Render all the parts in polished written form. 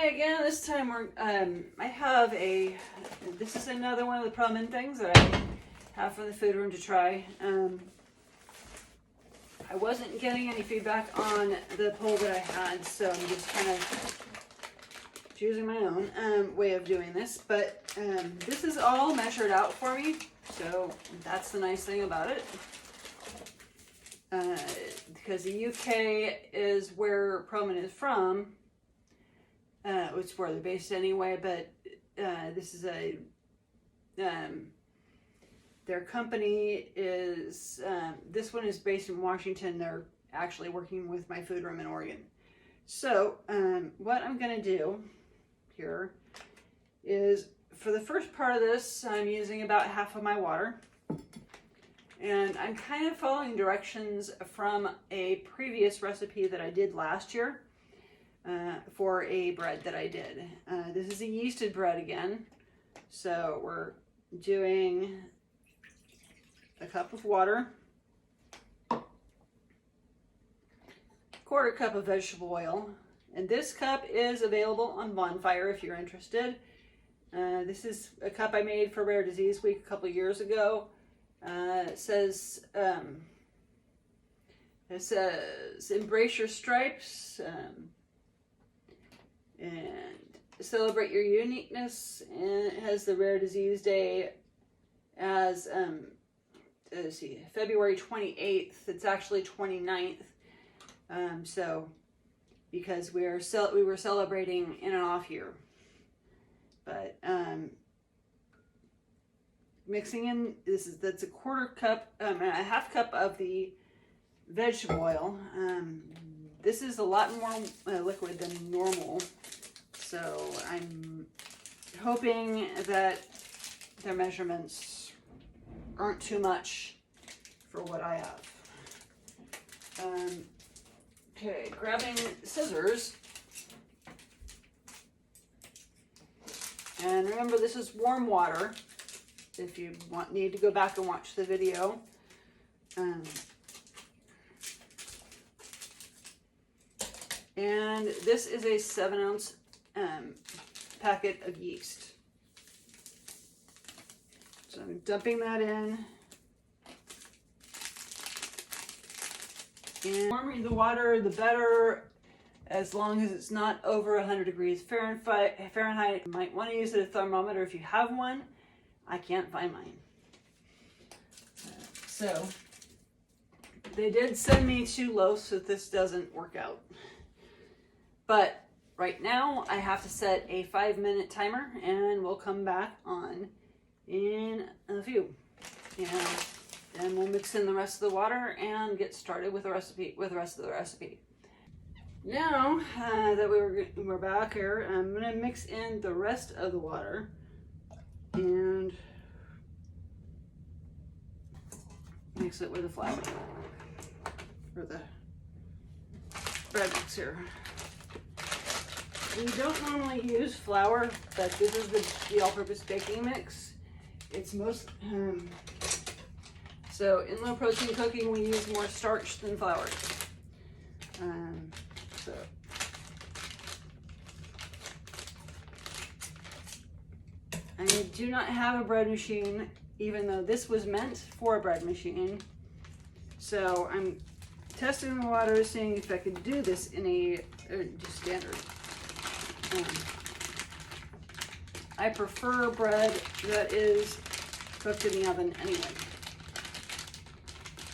Okay, again, this time I have this is another one of the Promin things that I have from the food room to try. I wasn't getting any feedback on the poll that I had, so I'm just kind of choosing my own way of doing this. But this is all measured out for me, so that's the nice thing about it. Because the UK is where Promin is from, which is where they're based anyway, but this is their company is, this one is based in Washington. They're actually working with my food room in Oregon. So what I'm going to do here is, for the first part of this, I'm using about half of my water. And I'm kind of following directions from a previous recipe that I did last year for a bread that I did. This is a yeasted bread again. So we're doing a cup of water, quarter cup of vegetable oil, and this cup is available on Bonfire if you're interested. This is a cup I made for Rare Disease Week a couple years ago. It says embrace your stripes and celebrate your uniqueness, and it has the Rare Disease Day as let's see, February 28th. It's actually 29th. So because we were celebrating in an off year. But mixing in, that's a quarter cup, a half cup of the vegetable oil. This is a lot more liquid than normal, so I'm hoping that their measurements aren't too much for what I have. Okay, grabbing scissors. And remember, this is warm water. If you need to go back and watch the video. And this is a 7-ounce packet of yeast. So I'm dumping that in. And the warmer the water, the better, as long as it's not over 100 degrees Fahrenheit. You might want to use a thermometer if you have one. I can't find mine. So they did send me too low, so this doesn't work out. But right now I have to set a 5-minute timer, and we'll come back on in a few. And we'll mix in the rest of the water and get started with the recipe, with the rest of the recipe. Now that we're back here, I'm gonna mix in the rest of the water and mix it with the flour or the bread mix here. We don't normally use flour, but this is the all-purpose baking mix. It's most so in low protein cooking we use more starch than flour. So I do not have a bread machine, even though this was meant for a bread machine. So I'm testing the water, seeing if I can do this in a just standard. I prefer bread that is cooked in the oven anyway.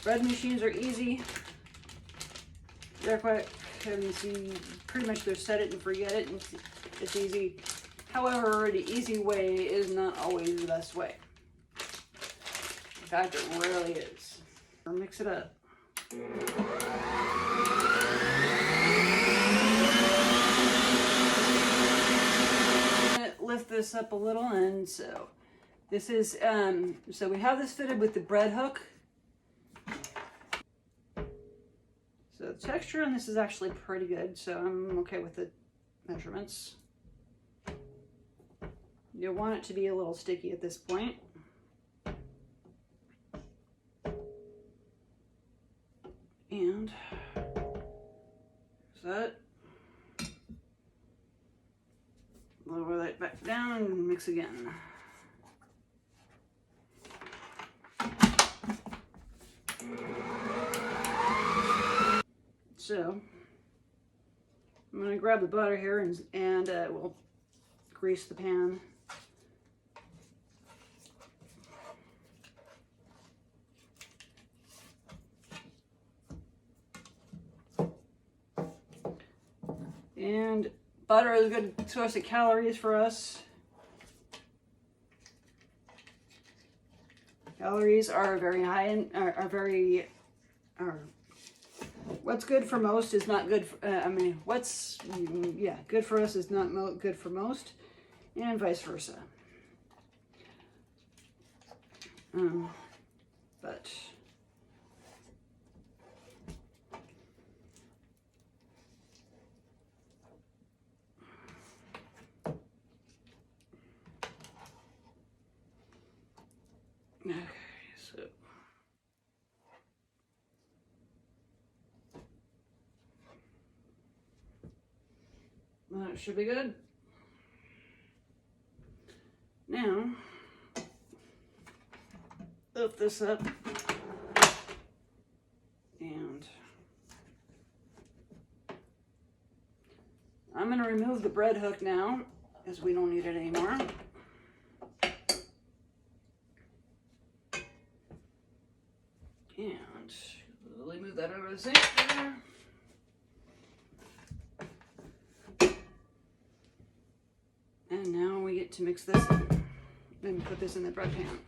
Bread machines are easy. They're quick. And see, pretty much they're set it and forget it, and it's easy. However, the easy way is not always the best way. In fact, it rarely is. Or mix it up. Lift this up a little, and so this is so we have this fitted with the bread hook. So the texture on this is actually pretty good, so I'm okay with the measurements. You'll want it to be a little sticky at this point. And is that it back down and mix again. So I'm going to grab the butter here and we'll grease the pan. And butter is a good source of calories for us. Calories are very high in, what's good for most is not good for, what's good for us is not good for most, and vice versa. But okay, so that should be good. Now, lift this up and I'm going to remove the bread hook now as we don't need it anymore. And slowly move that over the sink there. And now we get to mix this in. Then put this in the bread pan.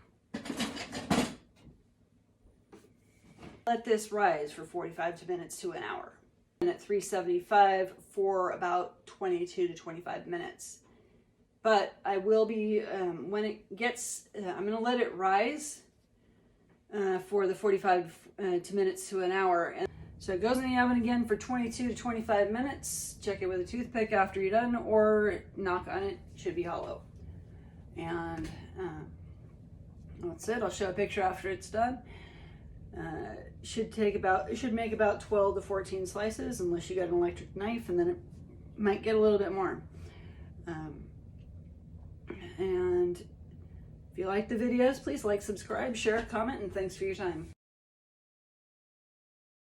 Let this rise for 45 minutes to an hour. And at 375 for about 22 to 25 minutes. But I will be, when it gets, I'm going to let it rise for the 45 minutes to an hour. And so it goes in the oven again for 22 to 25 minutes. Check it with a toothpick after you're done, or knock on it. It should be hollow. And that's it. I'll show a picture after it's done. It should make about 12 to 14 slices, unless you got an electric knife, and then it might get a little bit more. And if you like the videos, please like, subscribe, share, comment, and thanks for your time.